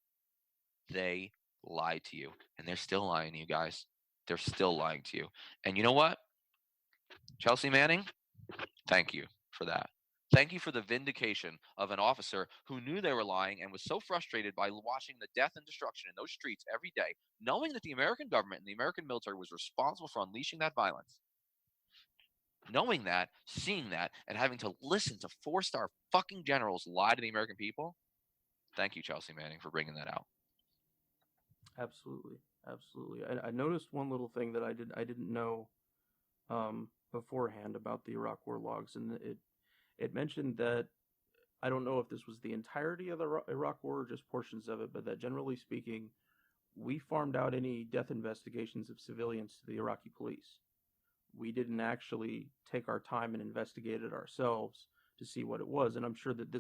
they lied to you. And they're still lying to you guys. They're still lying to you. And you know what? Chelsea Manning, thank you for that. Thank you for the vindication of an officer who knew they were lying and was so frustrated by watching the death and destruction in those streets every day, knowing that the American government and the American military was responsible for unleashing that violence. Knowing that, seeing that, and having to listen to four-star fucking generals lie to the American people. Thank you, Chelsea Manning, for bringing that out. Absolutely, absolutely. I noticed one little thing that I didn't know beforehand about the Iraq War logs, and it mentioned that, I don't know if this was the entirety of the Iraq War or just portions of it, but that generally speaking, we farmed out any death investigations of civilians to the Iraqi police. We didn't actually take our time and investigate it ourselves to see what it was, and I'm sure that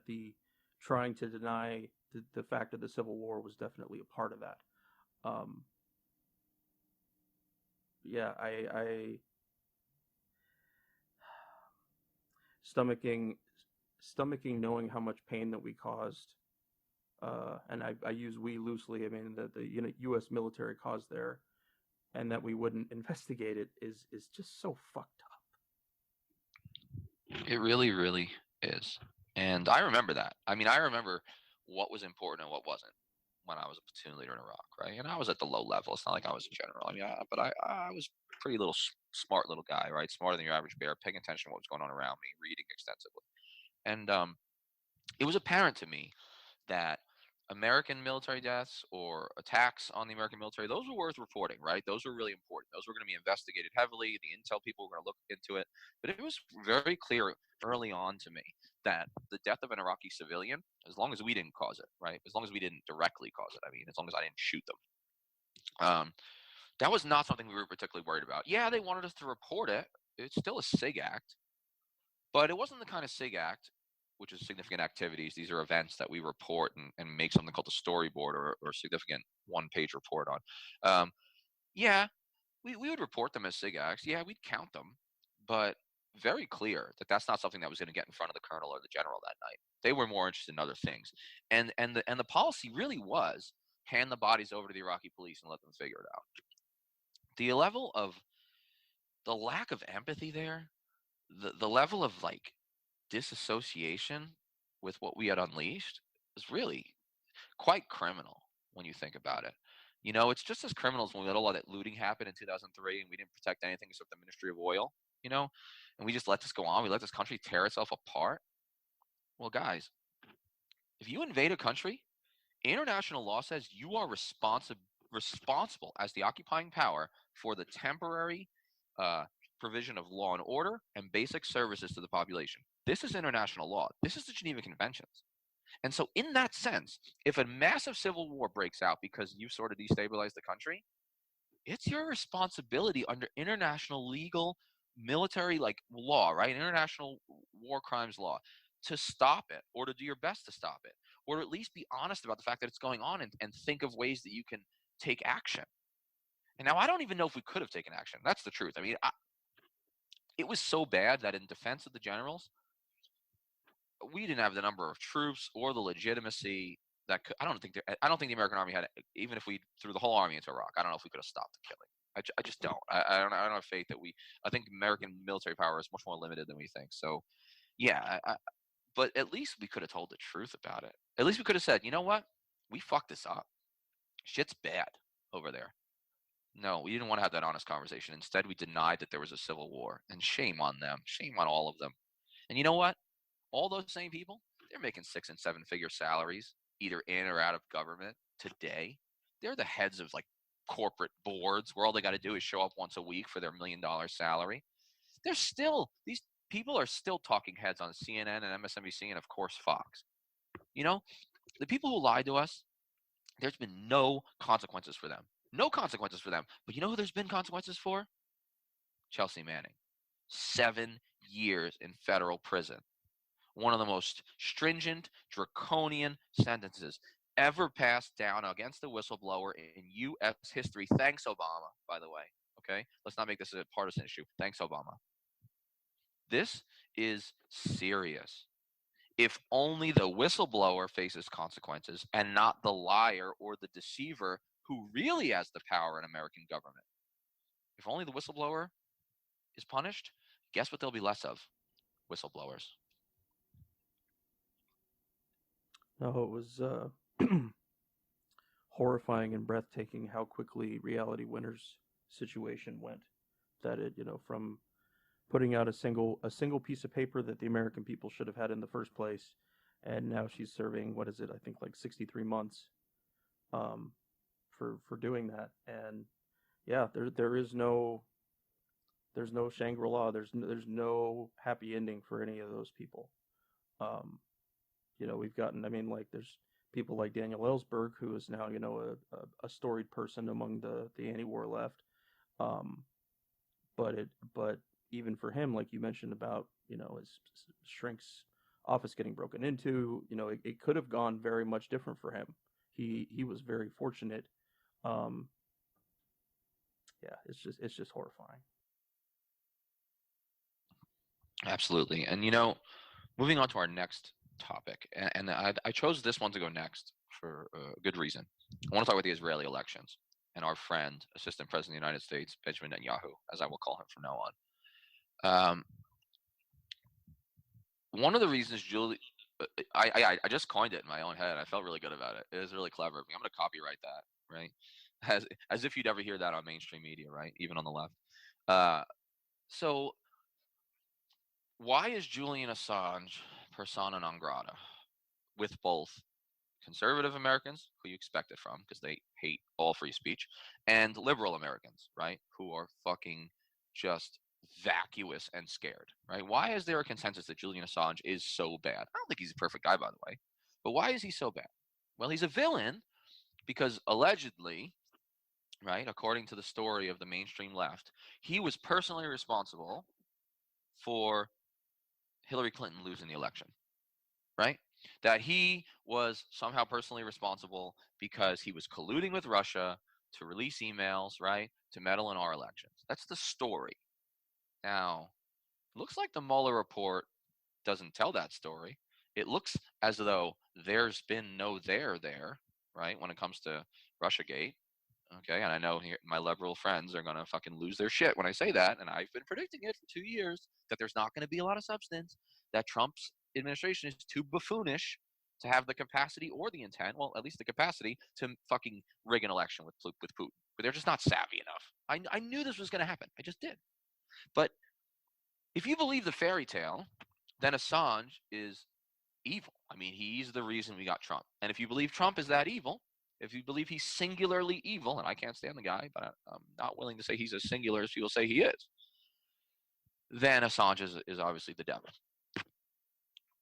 the trying to deny the fact of the Civil War was definitely a part of that. Yeah, I stomaching knowing how much pain that we caused, and I use we loosely. I mean that the U.S. military caused there, and that we wouldn't investigate it is just so fucked up. It really, really is. And I remember that. I mean, I remember what was important and what wasn't when I was a platoon leader in Iraq, right? And I was at the low level. It's not like I was a general. I mean, but I was a pretty little smart little guy, right? Smarter than your average bear, paying attention to what was going on around me, reading extensively. And it was apparent to me that American military deaths or attacks on the American military, those were worth reporting, right? Those were really important. Those were going to be investigated heavily. The intel people were going to look into it. But it was very clear early on to me that the death of an Iraqi civilian, as long as we didn't cause it, right? As long as we didn't directly cause it, I mean, as long as I didn't shoot them, that was not something we were particularly worried about. Yeah, they wanted us to report it. It's still a SIG act, but it wasn't the kind of SIG act, which is significant activities. These are events that we report and make something called a storyboard or significant one-page report on. Yeah, we would report them as SIG acts. Yeah, we'd count them, but very clear that that's not something that was going to get in front of the colonel or the general that night. They were more interested in other things, and the policy really was hand the bodies over to the Iraqi police and let them figure it out. The level of the lack of empathy there, the level of like disassociation with what we had unleashed is really quite criminal when you think about it. You know, it's just as criminal as when we let all that looting happen in 2003 and we didn't protect anything except the Ministry of Oil, you know, and we just let this go on. We let this country tear itself apart. Well, guys, if you invade a country, international law says you are responsible as the occupying power for the temporary provision of law and order and basic services to the population. This is international law. This is the Geneva Conventions. And so in that sense, if a massive civil war breaks out because you sort of destabilized the country, it's your responsibility under international legal military like law, right? International war crimes law to stop it or to do your best to stop it or at least be honest about the fact that it's going on and think of ways that you can take action. And now I don't even know if we could have taken action. That's the truth. I mean, it was so bad that in defense of the generals, we didn't have the number of troops or the legitimacy that could, I don't think the American army had, even if we threw the whole army into Iraq, I don't know if we could have stopped the killing. I just don't. I don't have faith that I think American military power is much more limited than we think. So yeah, but at least we could have told the truth about it. At least we could have said, you know what? We fucked this up. Shit's bad over there. No, we didn't want to have that honest conversation. Instead, we denied that there was a civil war. And shame on them. Shame on all of them. And you know what? All those same people, they're making 6 and 7 figure salaries, either in or out of government today. They're the heads of like corporate boards where all they got to do is show up once a week for their $1 million salary. These people are still talking heads on CNN and MSNBC and of course Fox. You know, the people who lied to us, there's been no consequences for them. No consequences for them. But you know who there's been consequences for? Chelsea Manning. 7 years in federal prison. One of the most stringent, draconian sentences ever passed down against the whistleblower in U.S. history. Thanks, Obama, by the way. Okay? Let's not make this a partisan issue. Thanks, Obama. This is serious. If only the whistleblower faces consequences and not the liar or the deceiver who really has the power in American government. If only the whistleblower is punished, guess what there'll be less of? Whistleblowers. No, it was horrifying and breathtaking how quickly Reality Winner's situation went. That it, from putting out a single piece of paper that the American people should have had in the first place, and now she's serving, what is it? I think like 63 months, for doing that. And yeah, there's no Shangri-La. There's no happy ending for any of those people. We've gotten, there's people like Daniel Ellsberg, who is now, a storied person among the anti-war left. But even for him, like you mentioned about, his shrink's office getting broken into, it could have gone very much different for him. He was very fortunate. Yeah, it's just horrifying. Absolutely. And moving on to our next topic, and I chose this one to go next for a good reason. I want to talk about the Israeli elections and our friend, Assistant President of the United States, Benjamin Netanyahu, as I will call him from now on. One of the reasons I just coined it in my own head. I felt really good about it. It was really clever. I'm going to copyright that, right? As if you'd ever hear that on mainstream media, right? Even on the left. So why is Julian Assange persona non grata with both conservative Americans, who you expect it from because they hate all free speech, and liberal Americans, right, who are fucking just vacuous and scared, right? Why is there a consensus that Julian Assange is so bad? I don't think he's a perfect guy, by the way, but why is he so bad? Well, he's a villain because allegedly, right, according to the story of the mainstream left, he was personally responsible for Hillary Clinton losing the election, right? That he was somehow personally responsible because he was colluding with Russia to release emails, right, to meddle in our elections. That's the story. Now, it looks like the Mueller report doesn't tell that story. It looks as though there's been no there, right, when it comes to Russiagate. Okay, and I know here, my liberal friends are going to fucking lose their shit when I say that, and I've been predicting it for 2 years, that there's not going to be a lot of substance, that Trump's administration is too buffoonish to have the capacity or the intent, well, at least the capacity, to fucking rig an election with Putin. But they're just not savvy enough. I knew this was going to happen. I just did. But if you believe the fairy tale, then Assange is evil. I mean, he's the reason we got Trump. And if you believe Trump is that evil, if you believe he's singularly evil, and I can't stand the guy, but I'm not willing to say he's as singular as people say he is, then Assange is obviously the devil.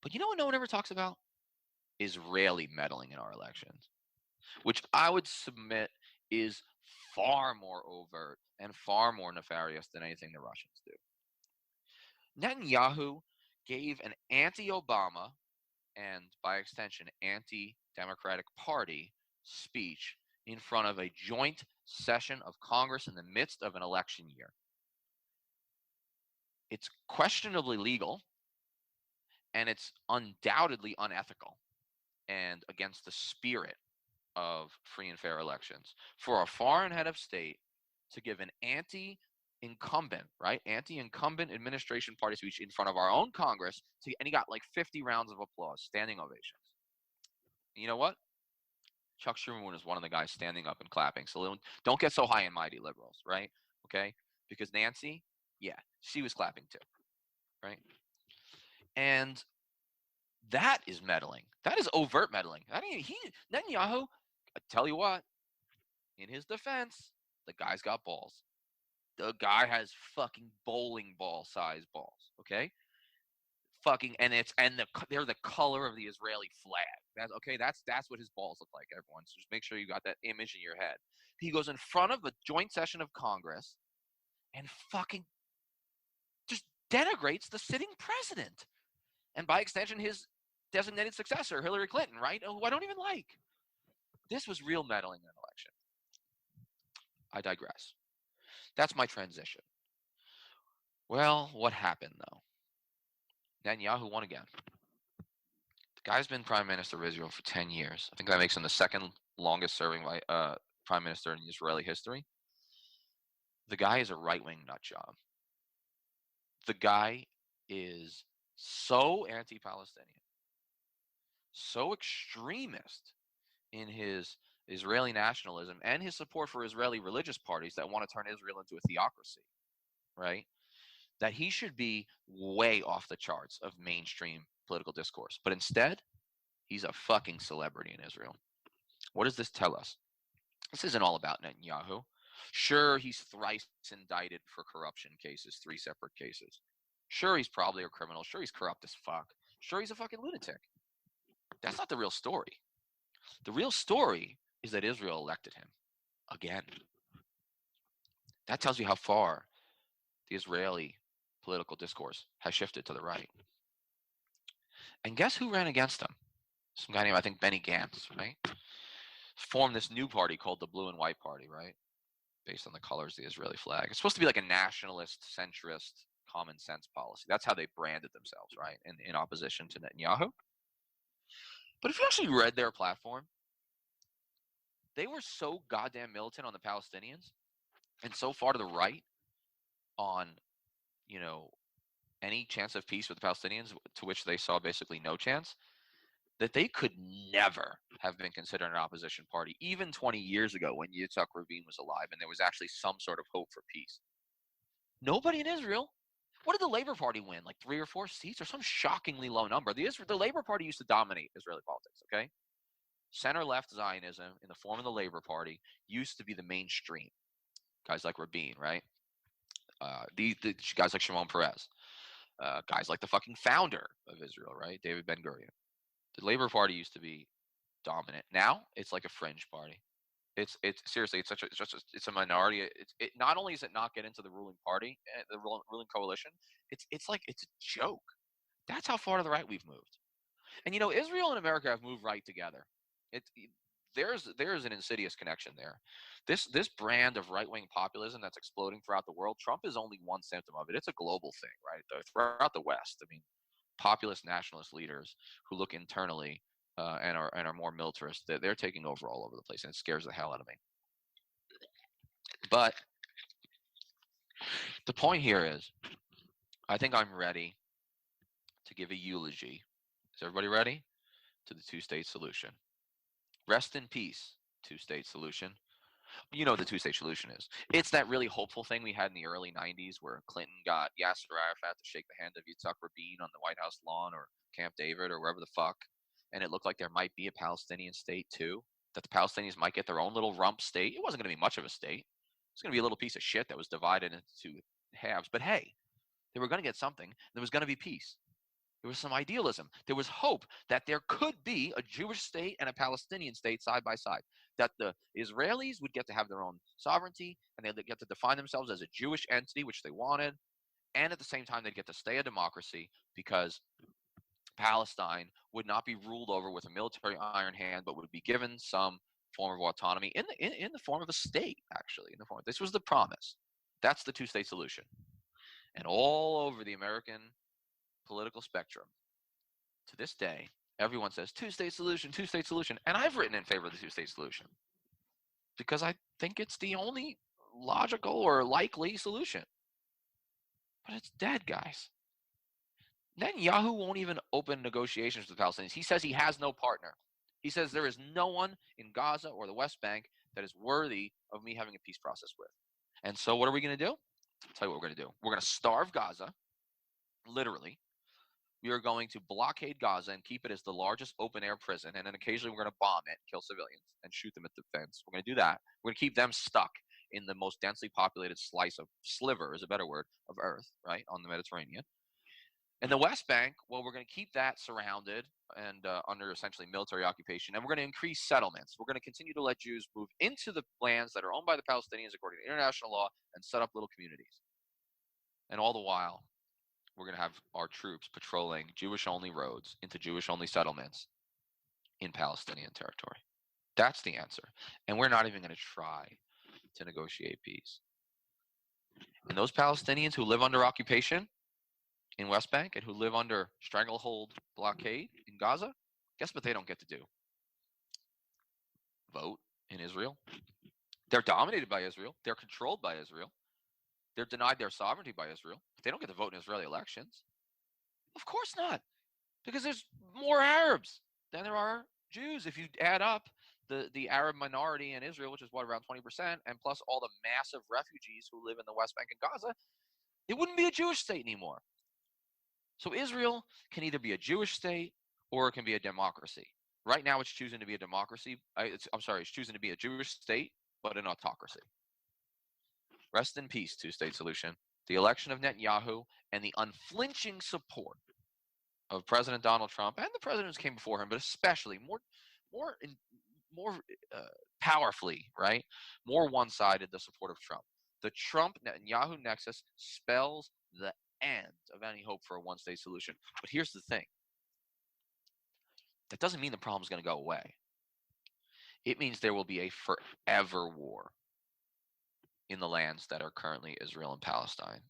But you know what no one ever talks about? Israeli meddling in our elections, which I would submit is far more overt and far more nefarious than anything the Russians do. Netanyahu gave an anti-Obama and, by extension, anti-Democratic Party speech in front of a joint session of Congress in the midst of an election year. It's questionably legal, and it's undoubtedly unethical and against the spirit of free and fair elections for a foreign head of state to give an anti-incumbent administration party speech in front of our own Congress, and he got like 50 rounds of applause, standing ovations. And you know what? Chuck Schumer was one of the guys standing up and clapping. So don't get so high and mighty, liberals, right? Okay? Because Nancy, yeah, she was clapping too, right? And that is meddling. That is overt meddling. Netanyahu, I tell you what, in his defense, the guy's got balls. The guy has fucking bowling ball size balls, okay? They're the color of the Israeli flag. That's what his balls look like, everyone. So just make sure you got that image in your head. He goes in front of a joint session of Congress and fucking just denigrates the sitting president. And by extension, his designated successor, Hillary Clinton, right? Who I don't even like. This was real meddling in an election. I digress. That's my transition. Well, what happened, though? Netanyahu won again. The guy's been prime minister of Israel for 10 years. I think that makes him the second longest serving prime minister in Israeli history. The guy is a right-wing nutjob. The guy is so anti-Palestinian, so extremist in his Israeli nationalism and his support for Israeli religious parties that want to turn Israel into a theocracy, right? That he should be way off the charts of mainstream political discourse. But instead, he's a fucking celebrity in Israel. What does this tell us? This isn't all about Netanyahu. Sure, he's thrice indicted for corruption cases, 3 separate cases. Sure, he's probably a criminal. Sure, he's corrupt as fuck. Sure, he's a fucking lunatic. That's not the real story. The real story is that Israel elected him again. That tells you how far the Israeli political discourse has shifted to the right. And guess who ran against him? Some guy named, I think, Benny Gantz, right? Formed this new party called the Blue and White Party, right? Based on the colors of the Israeli flag. It's supposed to be like a nationalist, centrist, common sense policy. That's how they branded themselves, right? In opposition to Netanyahu. But if you actually read their platform, they were so goddamn militant on the Palestinians and so far to the right on, any chance of peace with the Palestinians, to which they saw basically no chance, that they could never have been considered an opposition party, even 20 years ago when Yitzhak Rabin was alive and there was actually some sort of hope for peace. Nobody in Israel. What did the Labor Party win? Like 3 or 4 seats or some shockingly low number? The Labor Party used to dominate Israeli politics, okay? Center-left Zionism in the form of the Labor Party used to be the mainstream. Guys like Rabin, right? The guys like Shimon Peres. Guys like the fucking founder of Israel, right? David Ben-Gurion. The Labor Party used to be dominant. Now it's like a fringe party. It's seriously, it's a minority. It not only does it not get into the ruling party, the ruling coalition, it's like it's a joke. That's how far to the right we've moved. And Israel and America have moved right together. There's an insidious connection there. This brand of right-wing populism that's exploding throughout the world, Trump is only one symptom of it. It's a global thing, right? Throughout the West. I mean, populist nationalist leaders who look internally and are more militarist, they're taking over all over the place, and it scares the hell out of me. But the point here is, I think I'm ready to give a eulogy. Is everybody ready? To the two-state solution. Rest in peace, two-state solution. You know what the two-state solution is. It's that really hopeful thing we had in the early 90s where Clinton got Yasser Arafat to shake the hand of Yitzhak Rabin on the White House lawn or Camp David or wherever the fuck. And it looked like there might be a Palestinian state too, that the Palestinians might get their own little rump state. It wasn't going to be much of a state. It was going to be a little piece of shit that was divided into halves. But hey, they were going to get something. There was going to be peace. There was some idealism. There was hope that there could be a Jewish state and a Palestinian state side by side, that the Israelis would get to have their own sovereignty and they'd get to define themselves as a Jewish entity, which they wanted. And at the same time, they'd get to stay a democracy because Palestine would not be ruled over with a military iron hand, but would be given some form of autonomy in the form of a state, actually. This was the promise. That's the two-state solution. And all over the American political spectrum, to this day, everyone says two-state solution, two-state solution. And I've written in favor of the two-state solution because I think it's the only logical or likely solution. But it's dead, guys. Netanyahu won't even open negotiations with the Palestinians. He says he has no partner. He says there is no one in Gaza or the West Bank that is worthy of me having a peace process with. And so what are we going to do? I'll tell you what we're going to do. We're going to starve Gaza, literally. We are going to blockade Gaza and keep it as the largest open-air prison, and then occasionally we're going to bomb it, kill civilians, and shoot them at the fence. We're going to do that. We're going to keep them stuck in the most densely populated sliver is a better word, of Earth, right, on the Mediterranean. And the West Bank, well, we're going to keep that surrounded and under essentially military occupation, and we're going to increase settlements. We're going to continue to let Jews move into the lands that are owned by the Palestinians according to international law and set up little communities. And all the while, we're going to have our troops patrolling Jewish-only roads into Jewish-only settlements in Palestinian territory. That's the answer. And we're not even going to try to negotiate peace. And those Palestinians who live under occupation in West Bank and who live under stranglehold blockade in Gaza, guess what they don't get to do? Vote in Israel. They're dominated by Israel. They're controlled by Israel. They're denied their sovereignty by Israel. But they don't get to vote in Israeli elections. Of course not, because there's more Arabs than there are Jews. If you add up the Arab minority in Israel, which is what, around 20%, and plus all the massive refugees who live in the West Bank and Gaza, it wouldn't be a Jewish state anymore. So Israel can either be a Jewish state or it can be a democracy. Right now, it's choosing to be a democracy. It's choosing to be a Jewish state, but an autocracy. Rest in peace, two-state solution. The election of Netanyahu and the unflinching support of President Donald Trump and the presidents came before him, but especially more powerfully, right? More one-sided, the support of Trump. The Trump-Netanyahu nexus spells the end of any hope for a one-state solution. But here's the thing. That doesn't mean the problem is going to go away. It means there will be a forever war in the lands that are currently Israel and Palestine.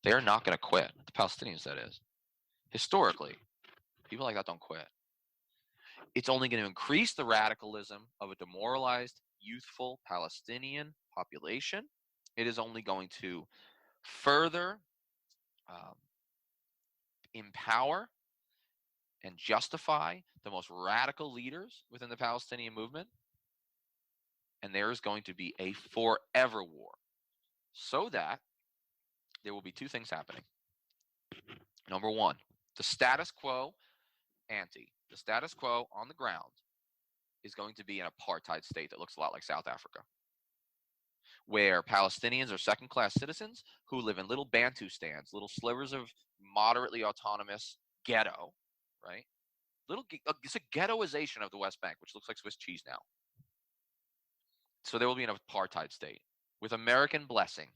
They are not going to quit. The Palestinians, that is. Historically, people like that don't quit. It's only going to increase the radicalism of a demoralized, youthful Palestinian population. It is only going to further empower and justify the most radical leaders within the Palestinian movement. And there is going to be a forever war, so that there will be two things happening. Number one, the status quo ante, the status quo on the ground, is going to be an apartheid state that looks a lot like South Africa, where Palestinians are second-class citizens who live in little Bantustans, little slivers of moderately autonomous ghetto, right? It's a ghettoization of the West Bank, which looks like Swiss cheese now. So there will be an apartheid state with American blessing.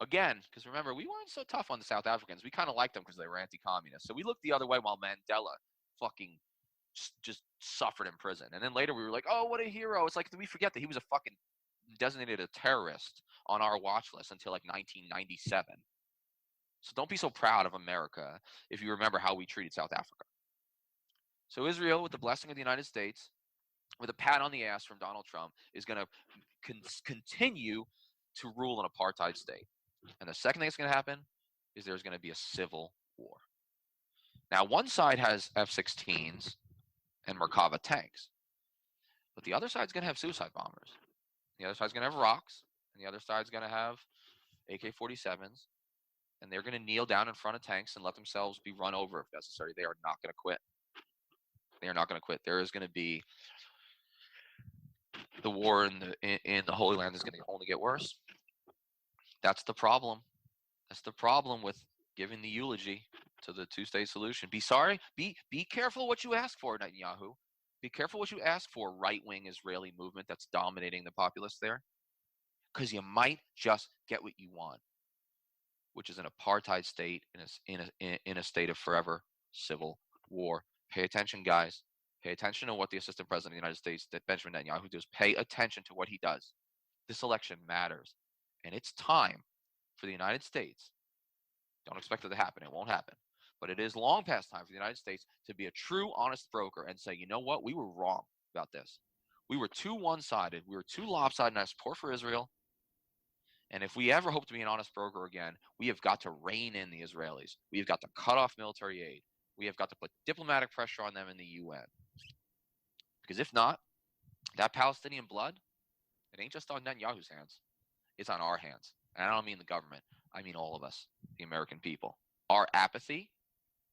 Again, because remember, we weren't so tough on the South Africans. We kind of liked them because they were anti-communist. So we looked the other way while Mandela fucking just suffered in prison. And then later we were like, oh, what a hero. It's like, we forget that he was a fucking designated a terrorist on our watch list until like 1997. So don't be so proud of America if you remember how we treated South Africa. So Israel, with the blessing of the United States, with a pat on the ass from Donald Trump, is going to continue to rule an apartheid state. And the second thing that's going to happen is there's going to be a civil war. Now, one side has F-16s and Merkava tanks, but the other side's going to have suicide bombers. The other side's going to have rocks, and the other side's going to have AK-47s, and they're going to kneel down in front of tanks and let themselves be run over if necessary. They are not going to quit. They are not going to quit. There is going to be the war in the Holy Land is going to only get worse. That's the problem. That's the problem with giving the eulogy to the two-state solution. Be careful what you ask for, Netanyahu. Be careful what you ask for, right-wing Israeli movement that's dominating the populace there, because you might just get what you want, which is an apartheid state in a state of forever civil war. Pay attention, guys. Pay attention to what the Assistant President of the United States, that Benjamin Netanyahu, does. Pay attention to what he does. This election matters, and it's time for the United States. Don't expect it to happen. It won't happen. But it is long past time for the United States to be a true, honest broker and say, you know what? We were wrong about this. We were too one-sided. We were too lopsided in our support for Israel. And if we ever hope to be an honest broker again, we have got to rein in the Israelis. We have got to cut off military aid. We have got to put diplomatic pressure on them in the UN. Because if not, that Palestinian blood, it ain't just on Netanyahu's hands. It's on our hands. And I don't mean the government. I mean all of us, the American people. Our apathy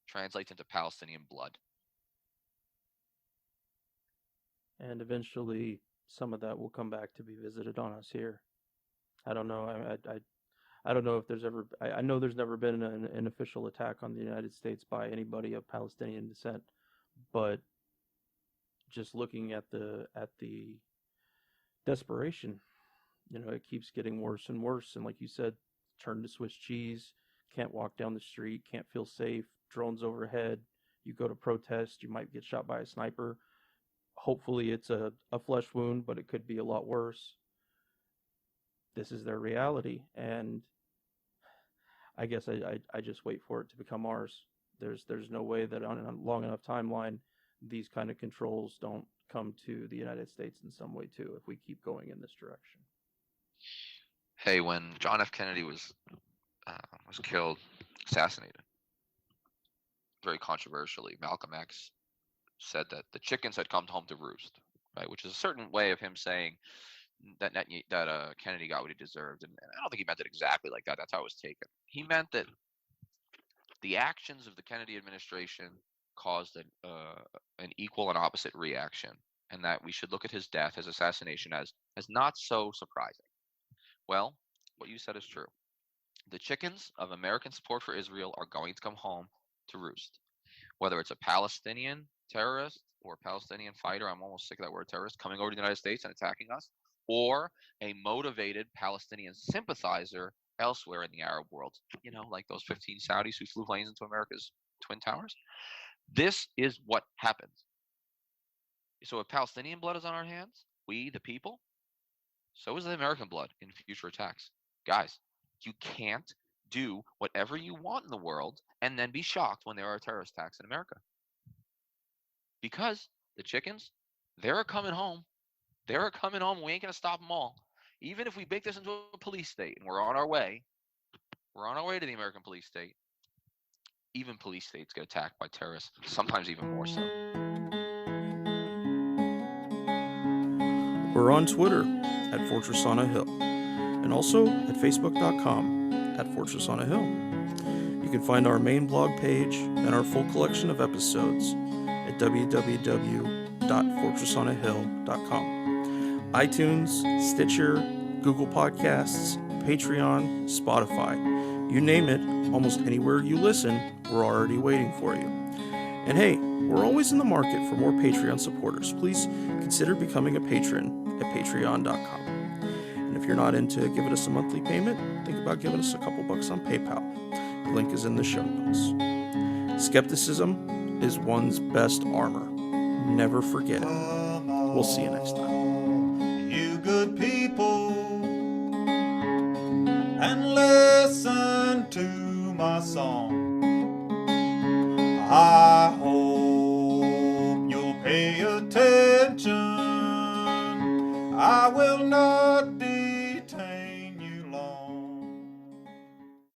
translates into Palestinian blood. And eventually, some of that will come back to be visited on us here. I don't know. I don't know if there's ever. I know there's never been an official attack on the United States by anybody of Palestinian descent, but just looking at the desperation, it keeps getting worse and worse. And like you said, turn to Swiss cheese. Can't walk down the street. Can't feel safe. Drones overhead. You go to protest. You might get shot by a sniper. Hopefully, it's a flesh wound, but it could be a lot worse. This is their reality, and I guess I just wait for it to become ours. There's no way that on a long enough timeline, these kind of controls don't come to the United States in some way too, if we keep going in this direction. Hey, when John F. Kennedy was killed, assassinated, very controversially, Malcolm X said that the chickens had come home to roost, right? Which is a certain way of him saying that Kennedy got what he deserved, and I don't think he meant it exactly like that. That's how it was taken. He meant that the actions of the Kennedy administration caused an equal and opposite reaction, and that we should look at his death, his assassination, as not so surprising. Well, what you said is true. The chickens of American support for Israel are going to come home to roost. Whether it's a Palestinian terrorist or a Palestinian fighter, I'm almost sick of that word, terrorist, coming over to the United States and attacking us, or a motivated Palestinian sympathizer elsewhere in the Arab world, like those 15 Saudis who flew planes into America's Twin Towers. This is what happens. So if Palestinian blood is on our hands, we, the people, so is the American blood in future attacks. Guys, you can't do whatever you want in the world and then be shocked when there are terrorist attacks in America. Because the chickens, they're coming home. They're coming home. We ain't going to stop them all. Even if we make this into a police state and we're on our way to the American police state, even police states get attacked by terrorists, sometimes even more so. We're on Twitter at Fortress on a Hill, and also at Facebook.com at Fortress on a Hill. You can find our main blog page and our full collection of episodes at www.fortressonahill.com. iTunes, Stitcher, Google Podcasts, Patreon, Spotify. You name it, almost anywhere you listen, we're already waiting for you. And hey, we're always in the market for more Patreon supporters. Please consider becoming a patron at patreon.com. And if you're not into giving us a monthly payment, think about giving us a couple bucks on PayPal. The link is in the show notes. Skepticism is one's best armor. Never forget it. We'll see you next time. You good people, and listen to my song. I hope you'll pay attention. I will not detain